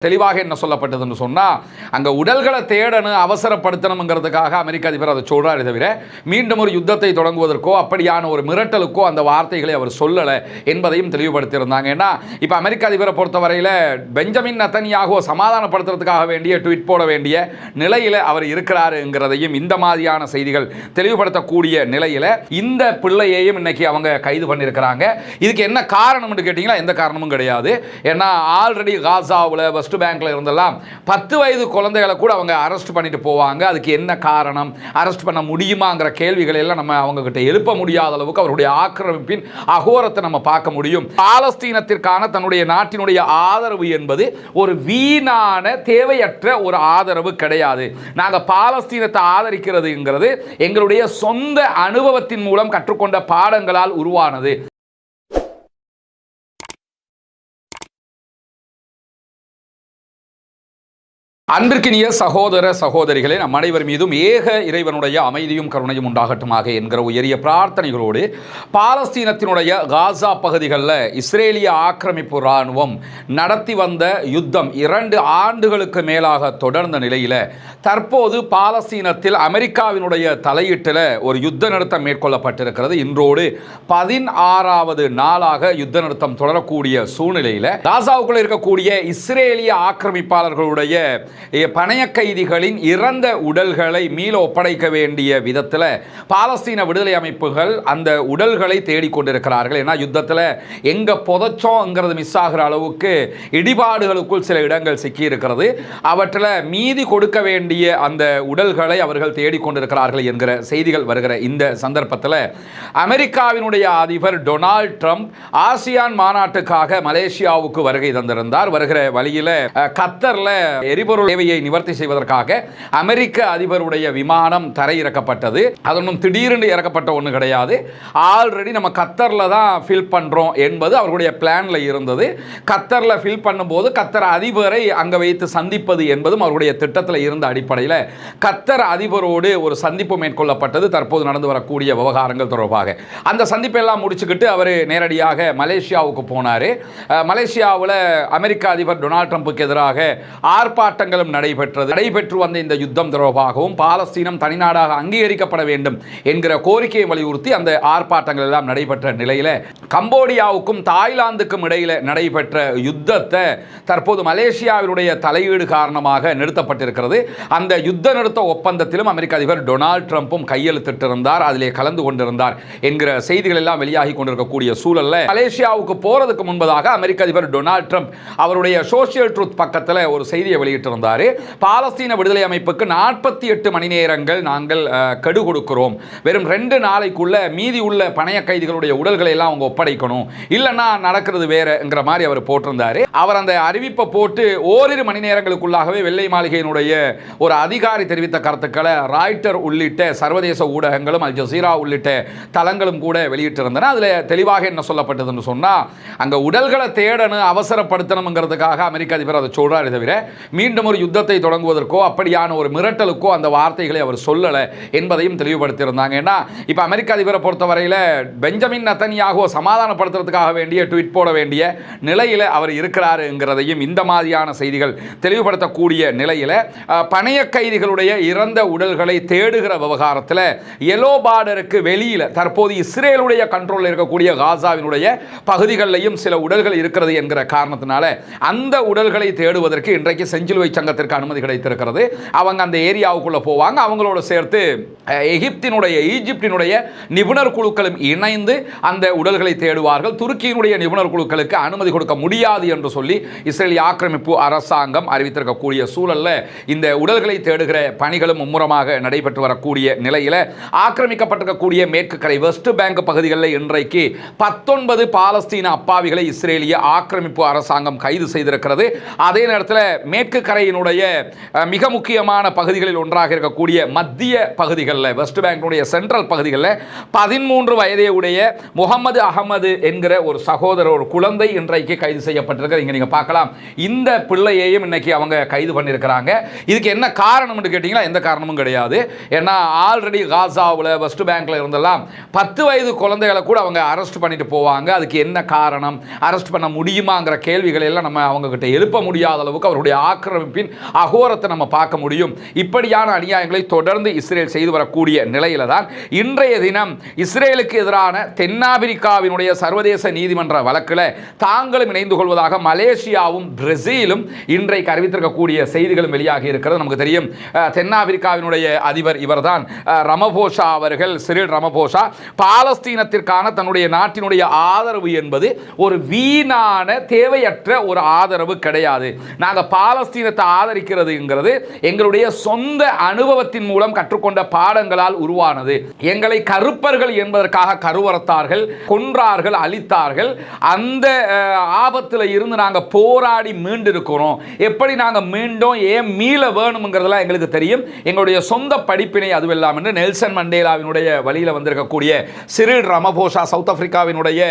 தெளிவாக என்ன சொல்லப்பட்டதுன்னு சொன்னால், அங்கே உடல்களை தேடணும் அவசரப்படுத்தணுங்கிறதுக்காக அமெரிக்க அதிபர் அதை சொல்கிறாரே தவிர மீண்டும் ஒரு யுத்தத்தை தொடங்குவதற்கோ அப்படியான ஒரு மிரட்டலுக்கோ அந்த வார்த்தைகளை அவர் சொல்லலை என்பதையும் தெளிவுபடுத்தியிருந்தாங்க. ஏன்னா இப்போ அமெரிக்க அதிபரை பொறுத்தவரையில் பெஞ்சமின் நெதன்யாகுவை சமாதானப்படுத்துறதுக்காக வேண்டிய ட்வீட் போட வேண்டிய நிலையில் அவர் இருக்கிறாருங்கிறதையும் இந்த மாதிரியான செய்திகள் தெளிவுபடுத்தக்கூடிய நிலையில் இந்த பிள்ளையையும் இன்னைக்கு அவங்க கைது பண்ணியிருக்கிறாங்க. இதுக்கு என்ன காரணம்னு கேட்டிங்கன்னா எந்த காரணமும் கிடையாது. ஏன்னா ஆல்ரெடி காசாவில் வெஸ்ட் பேங்க்ல இருந்தெல்லாம் 10 வயது குழந்தைகளை கூட அவங்க அரெஸ்ட் பண்ணிட்டு போவாங்க. அதுக்கு என்ன காரணம், அரெஸ்ட் பண்ண முடியுமாங்கிற கேள்விகளை எல்லாம் நம்ம அவங்க கிட்ட எழுப்ப முடியாத அளவுக்கு அவருடைய ஆக்கிரமிப்பின் அகோரத்தை நம்ம பார்க்க முடியும். பாலஸ்தீனத்திற்கான தன்னுடைய நாட்டினுடைய ஆதரவு என்பது ஒரு வீணான தேவையற்ற ஒரு ஆதரவு கிடையாது. நாங்கள் பாலஸ்தீனத்தை ஆதரிக்கிறதுங்கிறது எங்களுடைய சொந்த அனுபவத்தின் மூலம் கற்றுக்கொண்ட பாடங்களால் உருவானது. அன்பிற்கினிய சகோதர சகோதரிகளே, நம் அனைவர் மீதும் ஏக இறைவனுடைய அமைதியும் கருணையும் உண்டாகட்டுமாக என்கிற உயரிய பிரார்த்தனைகளோடு பாலஸ்தீனத்தினுடைய காசா பகுதிகளில் இஸ்ரேலிய ஆக்கிரமிப்பு இராணுவம் நடத்தி வந்த யுத்தம் 2 ஆண்டுகளுக்கு மேலாக தொடர்ந்த நிலையில் தற்போது பாலஸ்தீனத்தில் அமெரிக்காவினுடைய தலையீட்டில் ஒரு யுத்த நிறுத்தம் மேற்கொள்ளப்பட்டிருக்கிறது. இன்றோடு 16வது நாளாக யுத்த நிறுத்தம் தொடரக்கூடிய சூழ்நிலையில் காசாவுக்குள் இருக்கக்கூடிய இஸ்ரேலிய ஆக்கிரமிப்பாளர்களுடைய பணைய கைதிகளின் இறந்த உடல்களை மீள ஒப்படைக்க வேண்டிய விதத்தில் பாலஸ்தீன விடுதலை அமைப்புகள் அந்த உடல்களை தேடிக்கொண்டிருக்கிறார்கள். ஏன்னா யுத்தத்தில் எங்கே புதைச்சோங்கிறது மிஸ் ஆகிற அளவுக்கு இடிபாடுகளுக்குள் சில இடங்கள் சிக்கி இருக்கிறது. அவற்றில் மீதி கொடுக்க வேண்டிய அந்த உடல்களை அவர்கள் தேடிக்கொண்டிருக்கிறார்கள் என்கிற செய்திகள் வருகிற இந்த சந்தர்ப்பத்தில் அமெரிக்காவினுடைய அதிபர் டொனால்ட் ட்ரம்ப் ஆசியான் மாநாட்டுக்காக மலேசியாவுக்கு வருகை தந்திருந்தார். வருகிற வழியில் கத்தர்ல எரிபொருள் தேவையை நிவர்த்தி செய்வதற்காக அமெரிக்க அதிபருடைய விமானம் தரையிறக்கப்பட்டது. அதனும் திடீரென்று இறக்கப்பட்ட ஒன்று கிடையாது. ஆல்ரெடி நம்ம கத்தர்ல தான் ஃபில் பண்றோம் என்பது அவர்களுடைய பிளான்ல இருந்தது. கத்தர்ல ஃபில் பண்ணும்போது கத்தர் அதிபரை அங்க வைத்து சந்திப்பது என்பதும் அவருடைய திட்டத்தில் இருந்த அடிப்படையில் கத்தர் அதிபரோடு ஒரு சந்திப்பு மேற்கொள்ளப்பட்டது. தற்போது நடந்து வரக்கூடிய விவகாரங்கள் தொடர்பாக அந்த சந்திப்பை எல்லாம் முடிச்சுக்கிட்டு அவர் நேரடியாக மலேசியாவுக்கு போனார். மலேசியாவில் அமெரிக்க அதிபர் டொனால்ட் ட்ரம்புக்கு எதிராக ஆர்ப்பாட்டங்களும் நடைபெற்று வந்த இந்த யுத்தம் தொடர்பாகவும் பாலஸ்தீனம் தனிநாடாக அங்கீகரிக்கப்பட வேண்டும் என்கிற கோரிக்கையை வலியுறுத்தி அந்த ஆர்ப்பாட்டங்கள் எல்லாம் நடைபெற்ற நிலையில் கம்போடியாவுக்கும் தாய்லாந்துக்கும் இடையில் நடைபெற்ற யுத்தத்தை தற்போது மலேசியாவினுடைய தலையீடு காரணமாக நிறுத்தப்பட்டிருக்கிறது. அந்த யுத்த நிறுத்த ஒப்பந்தத்திலும் அமெரிக்க அதிபர் டொனால்ட் ட்ரம்பும் கையெழுத்திட்டிருந்தார், அதிலே கலந்து கொண்டிருந்தார் என்கிற செய்திகள் எல்லாம் வெளியாகி கொண்டிருக்கக்கூடிய சூழல்ல மலேசியாவுக்கு போறதுக்கு முன்பதாக அமெரிக்க அதிபர் டொனால்ட் ட்ரம்ப் அவருடைய சோசியல் ட்ரூத் பக்கத்தில் ஒரு செய்தியை வெளியிட்டிருந்தார். பாலஸ்தீன விடுதலை அமைப்புக்கு 48 மணி நேரங்கள் நாங்கள் கெடு கொடுக்கிறோம், வெறும் 2 நாளைக்குள்ள மீதி உள்ள பணைய கைதிகளுடைய உடல்களை எல்லாம் அவங்க ஒப்படைக்கணும், இல்லைன்னா நடக்கிறது வேறங்கிற மாதிரி அவர் போட்டிருந்தார். அவர் அந்த அறிவிப்பை போட்டு ஓரிரு மணி நேரங்களுக்குள்ளாகவே வெள்ளை மாளிகையினுடைய ஒரு அதிகாரி தெரிவித்த கருத்துக்களை ராய்ட்டர் உள்ளிட்ட சர்வதேச ஊடகங்களும் அல் ஜசீரா உள்ளிட்ட தளங்களும் கூட வெளியிட்டிருந்தன. அதில் தெளிவாக என்ன சொல்லப்பட்டதுன்னு சொன்னால், அங்கே உடல்களை தேடணும் அவசரப்படுத்தணுங்கிறதுக்காக அமெரிக்க அதிபர் அதை சொல்கிறாரே தவிர மீண்டும் ஒரு யுத்தத்தை தொடங்குவதற்கோ அப்படியான ஒரு மிரட்டலுக்கோ அந்த வார்த்தைகளை அவர் சொல்லலை என்பதையும் தெளிவுபடுத்தியிருந்தாங்க. ஏன்னா இப்போ அமெரிக்க அதிபரை பொறுத்தவரையில் பெஞ்சமின் நெதன்யாகுவை சமாதானப்படுத்துறதுக்காக வேண்டிய ட்வீட் போட வேண்டிய நிலையில் அவர் இருக்கிறாருங்கிறதையும் இந்த மாதிரியான செய்திகள் தெளிவுபடுத்தக்கூடிய நிலையில் பணைய கைதிகளுடைய இறந்த உடல்களை தேடுகிற விவகாரத்தில் எல்லோ பார்டருக்கு வெளியில் தற்போது இஸ்ரேலுடைய கண்ட்ரோலில் இருக்கக்கூடிய காசாவினுடைய பகுதிகளிலையும் சில உடல்கள் இருக்கிறது என்கிற காரணத்தினால அந்த உடல்களை தேடுவதற்கு இன்றைக்கு செஞ்சிலுவை சங்கத்திற்கு அனுமதி கிடைத்திருக்கிறது. அவங்க அந்த ஏரியாவுக்குள்ள போவாங்க. அவங்களோட சேர்த்து ஈஜிப்டினுடைய நிபுணர் குழுக்களும் இணைந்து அந்த உடல்களை தேடுவார்கள். துருக்கியினுடைய நிபுணர் குழுக்களுக்கு அனுமதி கொடுக்க முடியாது என்று சொல்லி இஸ்ரேலிய ஆக்கிரமிப்பு அரசாங்கம் அறிவித்திருக்கக்கூடிய சூழல்ல இந்த உடல்களை தேடுகிற பணிகளும் மும்முரமாக நடைபெற்று வரக்கூடிய நிலையில் ஆக்கிரமிக்கப்பட்டிருக்கக்கூடிய மேற்கு கரை வெஸ்ட் பேங்க் பகுதிகளில் இன்றைக்கு 19 பாலஸ்தீன அப்பாவிகளை இஸ்ரேலிய ஆக்கிரமிப்பு அரசாங்கம் கைது செய்திருக்கிறது. அதே நேரத்தில் மேற்கு கரை இஸ்ரேலினுடைய மிக முக்கியமான பகுதிகளில் ஒன்றாக இருக்கக்கூடிய மத்திய பகுதிகளில், வெஸ்ட் பேங்கினுடைய சென்ட்ரல் பகுதிகளில் 13 வயதே உடைய முகமது அகமது என்கிற ஒரு சகோதரர், ஒரு குழந்தை இன்றைக்கு கைது செய்யப்பட்டிருக்கிறது. இங்கே நீங்கள் பார்க்கலாம், இந்த பிள்ளையையும் இன்னைக்கு அவங்க கைது பண்ணியிருக்கிறாங்க. இதுக்கு என்ன காரணம்னு கேட்டிங்கன்னா எந்த காரணமும் கிடையாது. ஏன்னா ஆல்ரெடி காசாவில், வெஸ்ட் பேங்க்ல இருந்தெல்லாம் 10 வயது குழந்தைகளை கூட அவங்க அரெஸ்ட் பண்ணிட்டு போவாங்க. அதுக்கு என்ன காரணம், அரெஸ்ட் பண்ண முடியுமாங்கிற கேள்விகளை எல்லாம் நம்ம அவங்க கிட்ட எழுப்ப முடியாத அளவுக்கு அவருடைய ஆக்கிரமிப்பின் அகோரத்தை நம்ம பார்க்க முடியும். இப்படியான அநியாயங்களை தொடர்ந்து இஸ்ரேல் செய்து வரக்கூடிய நிலையில தான் இன்றைய தினம் இஸ்ரேலுக்கு எதிரான தென்னாப்பிரிக்காவினுடைய சர்வதேச நீதிமன்ற வழக்கில் தாங்களும் இணைந்து கொள்வதாக மலேசியாவும் பிரேசிலும் இன்றைக்கு அறிவித்திருக்கக்கூடிய செய்திகளும் வெளியாகி இருக்கிறது. நமக்கு தெரியும், தென்னாப்பிரிக்காவினுடைய அதிபர் இவர்தான் ரமபோசா அவர்கள், சிறில் ரமபோசா. பாலஸ்தீனத்திற்கான தன்னுடைய நாட்டினுடைய ஆதரவு என்பது ஒரு வீணான தேவையற்ற ஒரு ஆதரவு கிடையாது. நாங்கள் பாலஸ்தீனத்தை ஆதரிக்கிறதுங்கிறது எங்களுடைய சொந்த அனுபவத்தின் மூலம் கற்றுக்கொண்ட பாடங்களால் உருவானது. எங்களை கருப்பர்கள் என்பதற்காக கருவறுத்தார்கள், கொன்றார்கள், அழித்தார்கள். அந்த ஆபத்தில் இருந்து நாங்கள் போராடி மீண்டிருக்கிறோம். எப்படி நாங்கள் மீண்டோம், ஏன் மீள வேணும்ங்கிறதுலாம் எங்களுக்கு தெரியும். எங்களுடைய சொந்த படிப்பினை அதுவெல்லாம் என்று நெல்சன் மண்டேலாவினுடைய வழியில் வந்திருக்கக்கூடிய சிறில் ரமபோசா, சவுத் ஆப்பிரிக்காவினுடைய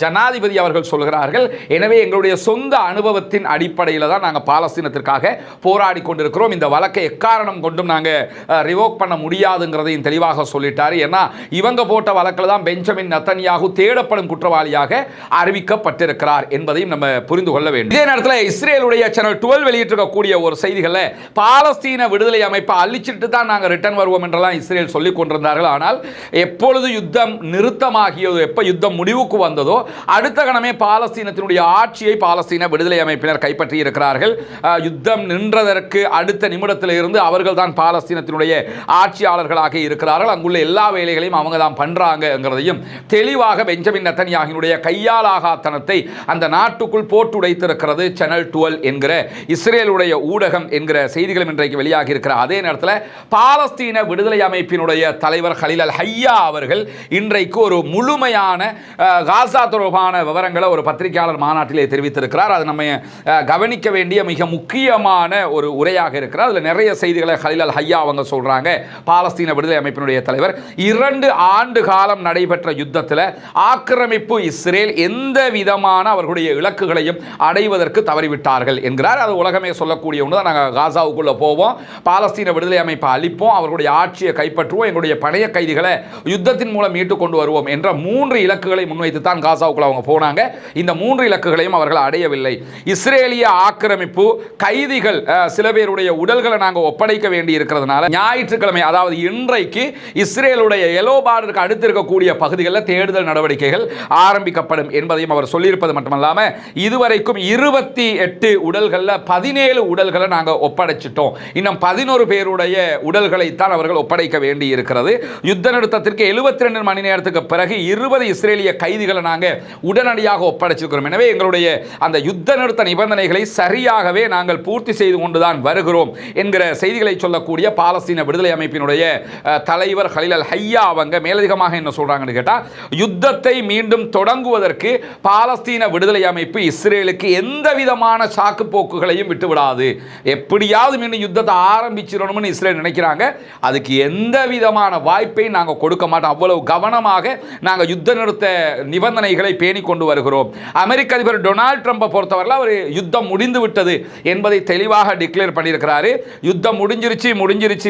ஜனாதிபதி அவர்கள் சொல்கிறார்கள். எனவே எங்களுடைய சொந்த அனுபவத்தின் அடிப்படையில் தான் நாங்கள் பாலஸ்தீனத்திற்காக போராடி கொண்டிருக்கிறோம். இந்த வழக்கை எக்காரணம் கொண்டும் நாங்கள் ரிவோக் பண்ண முடியாதுங்கிறதையும் தெளிவாக சொல்லிட்டார். ஏன்னா இவங்க போட்ட வழக்கில் தான் பெஞ்சமின் நெத்தன்யாகு தேடப்படும் குற்றவாளியாக அறிவிக்கப்பட்டிருக்கிறார் என்பதையும் நம்ம புரிந்து கொள்ள வேண்டும். இதே நேரத்தில் இஸ்ரேலுடைய சேனல் 12 வெளியிட்டிருக்கக்கூடிய ஒரு செய்திகளில் பாலஸ்தீன விடுதலை அமைப்பை அழிச்சிட்டு தான் நாங்கள் ரிட்டர்ன் வருவோம் என்றெல்லாம் இஸ்ரேல் சொல்லிக் கொண்டிருந்தார்கள். ஆனால் எப்பொழுது யுத்தம் நிறுத்தமாகியதோ, எப்போ யுத்தம் முடிவுக்கு வந்ததோ அடுத்த கணமே பாலஸ்தீனத்தினுடைய ஆட்சியை பாலஸ்தீன விடுதலை அமைப்பினர் கைப்பற்றி இருக்கிறார்கள். யுத்தம் நின்றதற்கு அடுத்த நிமிடத்தில் இருந்து அவர்கள் தான் பாலஸ்தீனத்தினுடைய ஆட்சியாளர்களாக இருக்கிறார்கள். அங்குள்ள எல்லா வேலைகளையும் அவங்க தான் பண்றாங்கிறதையும் தெளிவாக பெஞ்சமின் நெத்தன்யாகுவினுடைய கையாலாகாத்தனத்தை அந்த நாட்டுக்குள் போட்டு உடைத்திருக்கிறது சேனல் 12 என்கிற இஸ்ரேலுடைய ஊடகம் என்கிற செய்திகளும் இன்றைக்கு வெளியாகி இருக்கிற அதே நேரத்தில் பாலஸ்தீன விடுதலை அமைப்பினுடைய தலைவர் ஹலீல் அல் ஹையா அவர்கள் இன்றைக்கு ஒரு முழுமையான காசா தொடர்பான விவரங்களை ஒரு பத்திரிகையாளர் மாநாட்டிலே தெரிவித்திருக்கிறார். அது நம்ம கவனிக்க வேண்டிய மிக முக்கியமான ஒரு உரையாக இருக்கிறார். அதில் நிறைய செய்திகளை ஹலீல் அல் ஹையா அவங்க சொல்றாங்க. பாலஸ்தீன விடுதலை அமைப்பினுடைய தலைவர் 2 ஆண்டு காலம் நடைபெற்ற யுத்தத்தில் ஆக்கிரமிப்பு இஸ்ரேல் எந்த விதமான அவர்களுடைய இலக்குகளையும் அடைவதற்கு தவறிவிட்டார்கள் என்கிறார். அது உலகமே சொல்லக்கூடிய ஒன்று தான். நாங்கள் காசாவுக்குள்ள போவோம், பாலஸ்தீன விடுதலை அமைப்பை அழிப்போம், அவர்களுடைய ஆட்சியை கைப்பற்றுவோம், எங்களுடைய பணைய கைதிகளை யுத்தத்தின் மூலம் மீட்டு கொண்டு வருவோம் என்ற 3 இலக்குகளை முன்வைத்து தான் காசாவுக்குள்ள அவங்க போனாங்க. இந்த 3 இலக்குகளையும் அவர்கள் அடையவில்லை. இஸ்ரேலிய ஆக்கிரமிப்பு கைதிகள் சில பேருடைய உடல்களை நாங்கள் ஒப்படைக்க வேண்டி இருக்கிறதுனால ஞாயிற்றுக்கிழமை, அதாவது இன்றைக்கு இஸ்ரேலுடைய எலோ பார்டருக்கு அடுத்து இருக்கக்கூடிய பகுதிகளில் தேடுதல் நடவடிக்கைகள் ஆரம்பிக்கப்படும் என்பதையும் அவர் சொல்லியிருப்பது மட்டுமல்லாமல் இதுவரைக்கும் 28 உடல்களில் 17 உடல்களை நாங்கள் ஒப்படைச்சிட்டோம். இன்னும் 11 பேருடைய உடல்களை தான் அவர்கள் ஒப்படைக்க வேண்டி இருக்கிறது. யுத்த நிறுத்தத்திற்கு 72 மணி நேரத்துக்கு பிறகு 20 இஸ்ரேலிய கைதிகளை நாங்கள் உடனடியாக ஒப்படைச்சிருக்கிறோம். எனவே எங்களுடைய அந்த யுத்த நிறுத்த நிபந்தனைகளை சரியாகவே நாங்கள் பூர்த்தி செய்து கொண்டுதான் வருகிறோம் என்கிற செய்திகளை சொல்லக்கூடிய பாலஸ்தீன விடுதலை அமைப்பினுடைய தலைவர் ஹலீல் அல் ஹையா அவங்க மேலதிகமாக என்ன சொல்றாங்கன்னு கேட்டா, யுத்தத்தை மீண்டும் தொடங்குவதற்கு பாலஸ்தீன விடுதலை அமைப்பு இஸ்ரேலுக்கு எந்த விதமான சாக்கு போக்குகளையும் விட்டுவிடாது. எப்படியாவது மீண்டும் யுத்தத்தை ஆரம்பிச்சிடணும்னு இஸ்ரேல் நினைக்கிறாங்க. அதுக்கு எந்த விதமான வாய்ப்பையும் நாங்கள் கொடுக்க மாட்டோம். அவ்வளவு கவனமாக நாங்கள் யுத்த நிறுத்த நிபந்தனைகளை பேணி கொண்டு வருகிறோம். அமெரிக்க அதிபர் டொனால்ட் ட்ரம்பை பொறுத்தவரை அவர் யுத்தம் முடிந்து விட்டது என்பதை தெளிவாக டிக்ளேர் பண்ணியிருக்கிறாரு. யுத்தம் முடிஞ்சிருச்சு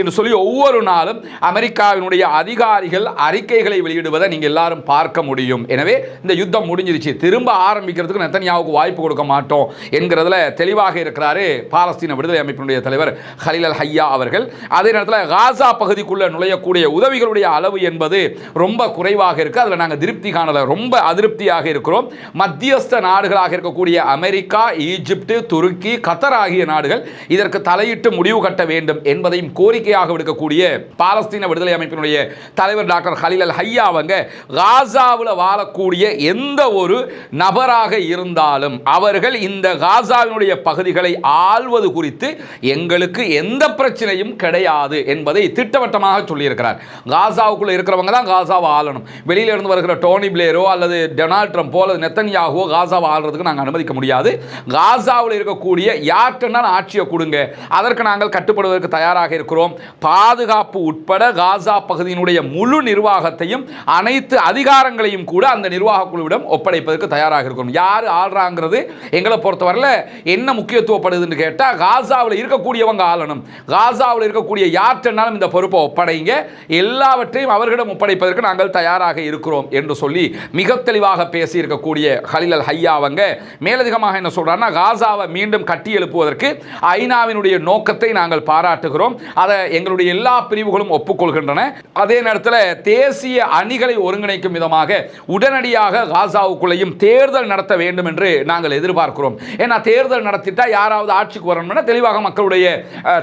என்று சொல்லி ஒவ்வொரு நாளும் அமெரிக்காவினுடைய அதிகாரிகள் அறிக்கைகளை வெளியிடுவதை நீங்கள் எல்லாரும் பார்க்க முடியும். எனவே இந்த யுத்தம் முடிஞ்சிருச்சு, திரும்ப ஆரம்பிக்கிறதுக்கு நெத்தன்யாவுக்கு வாய்ப்பு கொடுக்க மாட்டோம் என்கிறதுல தெளிவாக இருக்கிறாரு பாலஸ்தீன விடுதலை அமைப்பினுடைய தலைவர் ஹலீல் அல் ஹையா அவர்கள். அதே நேரத்தில் காசா பகுதிக்குள்ள நுழையக்கூடிய உதவிகளுடைய அளவு என்பது ரொம்ப குறைவாக இருக்கு. அதில் நாங்கள் திருப்தி காணல, ரொம்ப அதிருப்தியாக இருக்கிறோம். மத்தியஸ்த நாடுகளாக இருக்கக்கூடிய அமெரிக்கா, ஈஜிப்ட், துருக்கி, கத்தர் ஆகிய நாடுகள் இதற்கு தலையிட்டு முடிவு கட்ட வேண்டும் என்பதையும் கோரிக்கையாக விடுக்கக்கூடிய பாலஸ்தீன விடுதலை அமைப்பினுடைய தலைவர் டாக்டர் ஹலீல் அல் ஹையா அவங்க காசாவில் வாழக்கூடிய எந்த ஒரு நபராக இருந்தாலும் அவர்கள் இந்த காசாவினுடைய பகுதிகளை ஆள்வது குறித்து எங்களுக்கு எந்த பிரச்சனையும் கிடையாது என்பதை திட்டவட்டமாக சொல்லியிருக்கிறார். காசாவுக்குள்ள இருக்கிறவங்க தான் காசாவை ஆளணும். வெளியில இருந்து வருகிற டோனி பிளேரோ அல்லது டொனால்ட் ட்ரம்ப் அல்லது நெத்தன்யாகுவோ காசாவை ஆள்றதுக்கு நாங்கள் அனுமதிக்க முடியாது. காசாவில் இருக்கக்கூடிய யார்கிட்ட நிரந்தரமான ஆட்சியை கொடுங்க, அதற்கு நாங்கள் கட்டுப்படுவதற்கு தயாராக இருக்கிறோம். பாதுகாப்பு உட்பட காசா பகுதியினுடைய முழு நிர்வாகத்தையும் அனைத்து அதிகாரங்களையும் கூட அந்த நிர்வாக குழுவிடம் ஒப்படைப்பதற்கு தயாராக இருக்கிறோம். யார் ஆள்றாங்கிறது எங்களை பொறுத்தவரையில் என்ன முக்கியத்துவப்படுதுன்னு கேட்டால், காசாவில் இருக்கக்கூடியவங்க ஆளணும். காசாவில் இருக்கக்கூடிய யார்கிட்டனாலும் இந்த பொறுப்பை ஒப்படைங்க, எல்லாவற்றையும் அவர்களிடம் ஒப்படைப்பதற்கு நாங்கள் தயாராக இருக்கிறோம் என்று சொல்லி மிக தெளிவாக பேசி இருக்கக்கூடிய ஹலீல் அல் ஹையா அவங்க மேலதிகமாக என்ன சொல்றாருன்னா, காசாவை மீண்டும் கட்டி எழுப்புவதற்கு ஐநாவினுடைய நோக்கத்தை நாங்கள் பாராட்டுகிறோம், அதை எங்களுடைய எல்லா பிரிவுகளும் ஒப்புக்கொள்கின்றன. அதே நேரத்தில் தேசிய அணிகளை ஒருங்கிணைக்கும் விதமாக உடனடியாக காசாவுக்குள்ளேயும் தேர்தல் நடத்த வேண்டும் என்று நாங்கள் எதிர்பார்க்கிறோம். ஏன்னா தேர்தல் நடத்திட்டா யாராவது ஆட்சிக்கு வரணும்னா தெளிவாக மக்களுடைய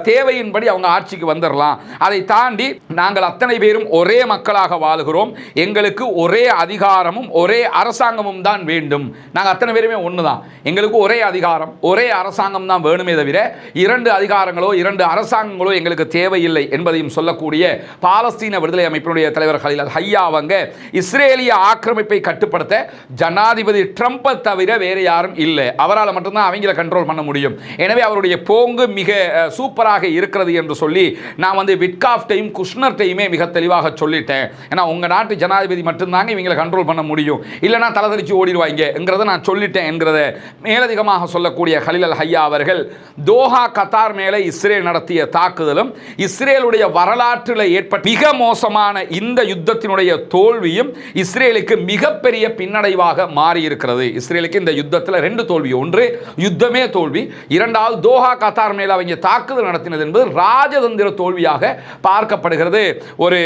தேவையின்படி அவங்க ஆட்சிக்கு வந்துடலாம். அதை தாண்டி நாங்கள் அத்தனை பேரும் ஒரே மக்களாக வாழுகிறோம், எங்களுக்கு ஒரே அதிகாரமும் ஒரே அரசாங்கமும் தான் வேண்டும். நாங்கள் அத்தனை பேருமே ஒன்று தான், எங்களுக்கு ஒரே அதிகாரம் ஒரே அரசாங்கம் தான் வேணுமே தவிர இரண்டு அதிகாரங்களோ இரண்டு அரசாங்கங்களோ எங்களுக்கு தேவையில்லை என்பதையும் சொல்லக்கூடிய பாலஸ்தீன விடுதலை அமைப்பினுடைய தலைவர் ஹலீல் அல் ஹையா அவங்க இஸ்ரேலிய ஆக்கிரமிப்பை கட்டுப்படுத்த ஜனாதிபதி ட்ரம்பை தவிர வேறு யாரும் இல்லை, அவரால் மட்டும்தான் அவங்களை கண்ட்ரோல் பண்ண முடியும். எனவே அவருடைய போங்கு மிக சூப்பராக இருக்கிறது என்று சொல்லி நான் விட்காஃப்டையும் குஷ்னர்டையுமே மிக தெளிவாக சொல்லிட்டேன். ஏன்னா உங்கள் நாட்டு ஜனாதிபதி மட்டும்தாங்க இவங்களை கண்ட்ரோல் பண்ண முடியும், இல்லைனா தலைதறிச்சு ஓடிடுவாங்கிறத நான் சொல்லிட்டேன் என்கிறத மேலதிகமாக சொல்லக்கூடிய ஹலீல் அல் ஹையா அவர்கள் தோஹா கத்தார் மேலே இஸ்ரேல் நடத்திய தாக்குதலும் இஸ்ரேலுடைய வரலாற்றில் ஏற்பட்ட மிக மோசமான இந்த யுத்தத்தினுடைய தோல்வியும் இஸ்ரேலுக்கு மிகப்பெரிய பின்னடைவாக மாறி இருக்கிறது. இஸ்ரேலுக்கு இந்த யுத்தத்தில் ரெண்டு தோல்வி, ஒன்று யுத்தமே தோல்வி, இரண்டாவது தோஹா கத்தார் மேலே அவங்க தாக்குதல் நடத்தினது என்பது ராஜதந்திர தோல்வியாக பார்க்கப்படுகிறது. ஒரு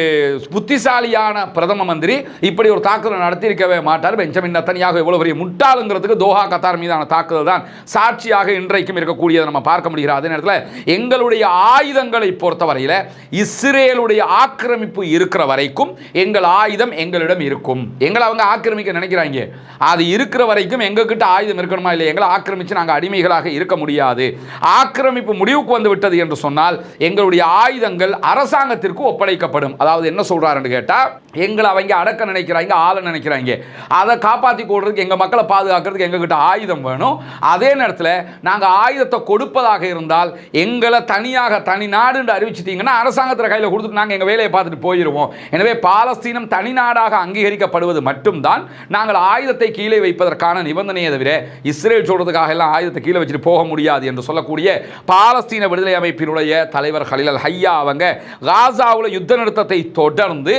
புத்திசாலியான பிரதம மந்திரி இப்படி ஒரு தாக்குதல் நடத்தியிருக்கவே மாட்டார். பெஞ்சமின் நெத்தன்யாகு எவ்வளவு பெரிய முட்டாளுங்கிறதுக்கு தோஹா கத்தார் மீதான தாக்குதல் தான் சாட்சியாக இன்றைக்கும் இருக்கக்கூடியதை நம்ம பார்க்க முடிகிறது. அதே நேரத்தில் எங்களுடைய ஆயுதங்களை பொறுத்தவரையில் இஸ்ரேலுடைய ஆக்கிரமிப்பு இருக்கிற வரைக்கும் எங்கள் ஆயுதம் எங்களிடம் இருக்கும். எங்களை அவங்க ஆக்கிரமிக்க நினைக்கிறாங்க, அது இருக்கிற வரைக்கும் எங்ககிட்ட ஆயுதம் இருக்கணுமா இல்லை, எங்களை ஆக்கிரமித்து நாங்கள் அடிமைகளாக இருக்க முடியாது. ஆக்கிரமிப்பு முடிவுக்கு வந்து விட்டது என்று சொன்னால் எங்களுடைய ஆயுதங்கள் அரசாங்கத்திற்கு ஒப்படைக்கப்படும். அதாவது என்ன சொல்றாருன்னு கேட்டால், எங்களை அவங்க அடக்க நினைக்கிறாங்க, ஆள நினைக்கிறாங்க, அதை காப்பாற்றி கொடுறதுக்கு எங்கள் மக்களை பாதுகாக்கிறதுக்கு எங்ககிட்ட ஆயுதம் வேணும். அதே நேரத்தில் நாங்கள் ஆயுதத்தை கொடுப்பதாக இருந்தால் எங்களை தனியாக தனி நாடு அறிவிச்சிட்டீங்கன்னா அரசாங்கத்தில் கையில் கொடுத்துட்டு நாங்கள் எங்கள் வேலையை பார்த்துட்டு போயிடுவோம். எனவே பாலஸ்தீனம் தனி நாடாக அங்கீகரிக்கப்படுவது மட்டும்தான் நாங்கள் ஆயுதத்தை கீழே வைப்பதற்கான நிபந்தனையை தவிர இஸ்ரேல் சொல்றதுக்காக எல்லாம் ஆயுதத்தை கீழே வச்சுட்டு போக முடியாது என்று சொல்லக்கூடிய பாலஸ்தீன விடுதலை அமைப்பினுடைய தலைவர் ஹலீல் அல் ஹையா அவங்க காசாவில் யுத்த நிறுத்தத்தை தொடர்ந்து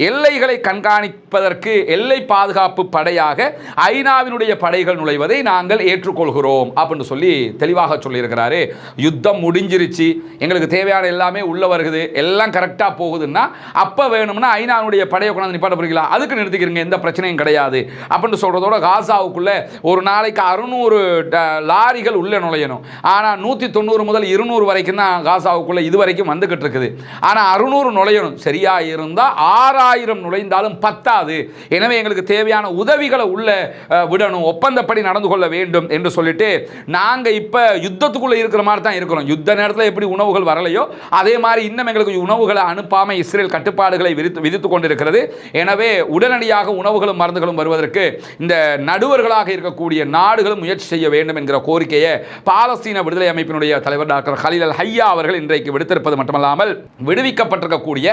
எல்லைகளை கண்காணிப்பதற்கு எல்லை பாதுகாப்பு படையாக ஐநாவினுடைய படைகள் நுழைவதை நாங்கள் ஏற்றுக்கொள்கிறோம் அப்படின்னு சொல்லி தெளிவாக சொல்லியிருக்கிறாரு. யுத்தம் முடிஞ்சிருச்சு, எங்களுக்கு தேவையான எல்லாமே உள்ள வருகுது, எல்லாம் கரெக்டாக போகுதுன்னா அப்போ வேணும்னா ஐநாவுடைய படையை கொண்டாந்து நிப்பாட்ட போறீங்களா, அதுக்கு நிறுத்திக்கிறீங்க, எந்த பிரச்சனையும் கிடையாது அப்படின்னு சொல்றதோட காசாவுக்குள்ள ஒரு நாளைக்கு 600 லாரிகள் உள்ள நுழையணும். ஆனால் 190 முதல் 200 வரைக்கும் தான் காசாவுக்குள்ள இது வரைக்கும் வந்துகிட்டு இருக்குது. ஆனால் 600 நுழையணும், சரியா இருந்தால் 6000 நுழைந்தாலும் பத்தாது. எனவே எங்களுக்கு தேவையான உதவிகளை உள்ள விடணும், ஒப்பந்தப்படி நடந்து கொள்ள வேண்டும் என்று சொல்லிட்டு நாங்கள் இப்போ யுத்தத்துக்குள்ள இருக்கிற மாதிரி தான் இருக்கிறோம். யுத்த நேரத்தில் எப்படி உணவுகள் வரலையோ அதே மாதிரி இன்னும் எங்களுக்கு உணவுகளை அனுப்பாமல் இஸ்ரேல் கட்டுப்பாடுகளை விதித்துக் கொண்டிருக்கிறது. எனவே உடனடியாக உணவுகளும் மருந்துகளும் வருவதற்கு இந்த நடுவர்களாக இருக்கக்கூடிய நாடுகளும் முயற்சி செய்ய வேண்டும் என்கிற கோரிக்கையை பாலஸ்தீன விடுதலை அமைப்பினுடைய தலைவர் டாக்டர் ஹலீல் அல் ஹையா அவர்கள் இன்றைக்கு விடுத்திருப்பது மட்டுமல்லாமல் விடுவிக்கப்பட்டிருக்கக்கூடிய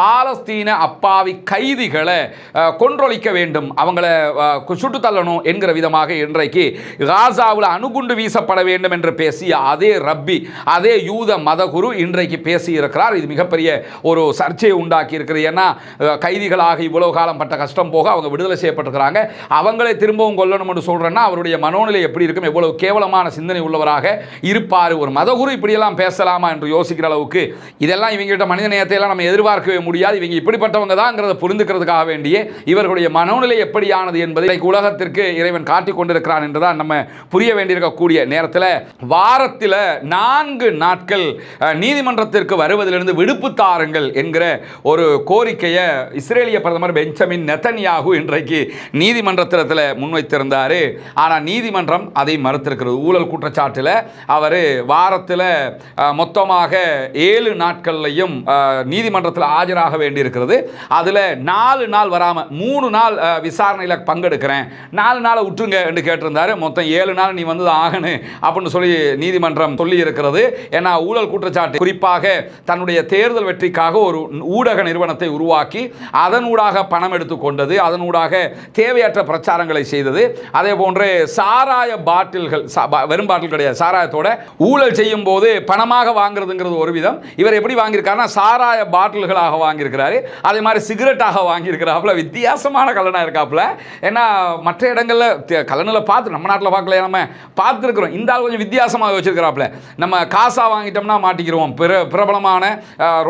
பாலஸ்தீன அப்பாவி கைதிகளை கொன்றொழிக்க வேண்டும், அவங்கள சுட்டு தள்ளணும் என்கிற விதமாக இன்றைக்கு காசாவில் அணுகுண்டு வீசப்பட வேண்டும் என்று பேசிய அதே ரப்பி, அதே யூத மதகுரு இன்றைக்கு பேசியிருக்கிறார். இது மிகப்பெரிய ஒரு சர்ச்சையை உண்டாக்கி இருக்கிறது. ஏன்னா கைதிகளாக இவ்வளவு காலம் பட்ட கஷ்டம் போக அவங்க விடுதலை செய்யப்பட்டிருக்கிறாங்க, அவங்களை திரும்பவும் கொல்லணும் என்று சொல்றேன்னா அவருடைய மனோநிலை எப்படி இருக்கும், எவ்வளவு கேவலமான சிந்தனை உள்ளவராக இருப்பார். ஒரு மதகுரு இப்படியெல்லாம் பேசலாமா என்று யோசிக்கிற அளவுக்கு இதெல்லாம் இவங்ககிட்ட மனித நேயத்தை எல்லாம் நம்ம எதிர்பார்க்கவே முடியாது. இவங்க இப்படிப்பட்டவங்க தான்ங்கிறத புரிந்துக்கிறதுக்காக வேண்டிய இவர்களுடைய மனோநிலை எப்படியானது என்பதை உலகத்திற்கு இறைவன் காட்டிக் கொண்டிருக்கிறான் என்றுதான் நம்ம புரிய வேண்டியிருக்கக்கூடிய நேரத்தில் வாரத்தில் 4 நாட்கள் நீதிமன்றத்திற்கு வருவதிலிருந்து விடுப்பு தாருங்கள் என்கிற ஒரு கோரிக்கையை இஸ்ரேலிய பிரதமர் பெஞ்சமின் நெத்தன்யாகு இன்றைக்கு நீதிமன்றத்தில் முன்வைத்திருந்தார். ஆனால் நீதிமன்றம் அதை மறுத்திருக்கிறது. ஊழல் குற்றச்சாட்டில் அவர் வாரத்தில் மொத்தமாக 7 நாட்கள்லையும் நீதிமன்றத்தில் ஆஜராக வேண்டியிருக்கிறது. அதில் 4 நாள் வராமல் 3 நாள் விசாரணையில் பங்கெடுக்கிறேன், 4 நாளை விட்டுருங்க என்று கேட்டிருந்தார். மொத்தம் 7 நாள் நீ வந்து ஆகணும் அப்படின்னு சொல்லி நீதிமன்றம் சொல்லி இருக்கிறது. ஏன்னா ஊழல் குற்றச்சாட்டு குறிப்பாக தன்னுடைய தேர்தல் வெற்றிக்காக ஒரு ஊடக நிறுவனத்தை உருவாக்கி அதனூடாக பணம் எடுத்துக்கொண்டது, அதனூடாக தேவையற்ற பிரச்சாரங்களை செய்தது. அதே போன்று சாராய பாட்டில்கள், வெறும் பாட்டில் கிடையாது, சாராயத்தோட ஊழல் செய்யும் போது பணமாக வாங்குறதுங்கிறது ஒரு விதம். இவர் எப்படி வாங்கியிருக்காருன்னா சாராய பாட்டில்களாக வாங்கியிருக்கிறாரு. அதே மாதிரி சிகரெட்டாக வாங்கியிருக்கிறாப்புல. வித்தியாசமான கலனா இருக்காப்புல. ஏன்னா மற்ற இடங்களில் கலனில் பார்த்து நம்ம நாட்டில் பார்க்கல, நம்ம பார்த்துருக்கிறோம். இந்த ஆள் கொஞ்சம் வித்தியாசமாக வச்சிருக்கிறாப்புல. நம்ம காசா வாங்கிட்டோம்னா மாட்டிக்கிறோம். பிரபலமான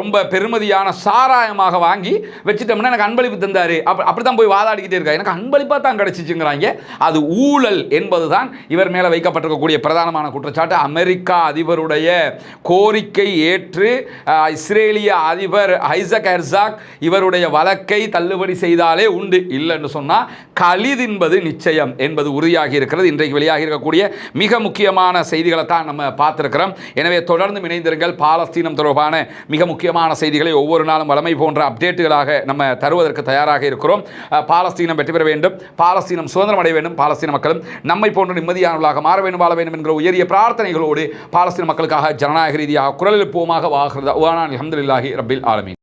ரொம்ப பெருமதியான சாராயமாக வாங்கி வச்சுட்டோம்னா எனக்கு அன்பளிப்பு தந்தாரு, அப்படித்தான் போய் வாதாடிக்கிட்டே இருக்கா. எனக்கு அன்பளிப்பாக தான் கிடைச்சிச்சுங்கிறாங்க. அது ஊழல் என்பதுதான் இவர் மேலே வைக்கப்பட்டிருக்கக்கூடிய பிரதானமான குற்றச்சாட்டு. அமெரிக்கா அதிபருடைய கோரிக்கை ஏற்று இஸ்ரேலிய அதிபர் ஐசக் ஹெர்சாக் இவருடைய வழக்கை தள்ளுபடி செய்தாலே உண்டு, இல்லைன்னு சொன்னால் களிது என்பது நிச்சயம் என்பது உறுதியாகி இருக்கிறது. இன்றைக்கு வெளியாகி இருக்கக்கூடிய மிக முக்கியமான செய்திகளை தான் நம்ம பார்த்திருக்கிறோம். எனவே தொடர்ந்து இணைந்திருங்கள். பாலஸ்தீனம் தொடர்பான மிக முக்கியமான செய்திகளை ஒவ்வொரு நாளும் வளமை போன்ற அப்டேட்டுகளாக நம்ம தருவதற்கு தயாராக இருக்கிறோம். பாலஸ்தீனம் வெற்றி பெற வேண்டும், பாலஸ்தீனம் சுதந்திரம் அடைய வேண்டும், பாலஸ்தீன மக்களும் நம்மை போன்ற நிம்மதியானவர்களாக மாற வேண்டும், வாழ வேண்டும் என்கிற உயரிய பிரார்த்தனைகளோடு பாலஸ்தீன மக்களுக்காக ஜனநாயக ரீதியாக குரல் எழுப்புவோமாக. வாஹிர் தஅவானா அல்ஹம்துலில்லாஹி ரப்பில் ஆலமீன்.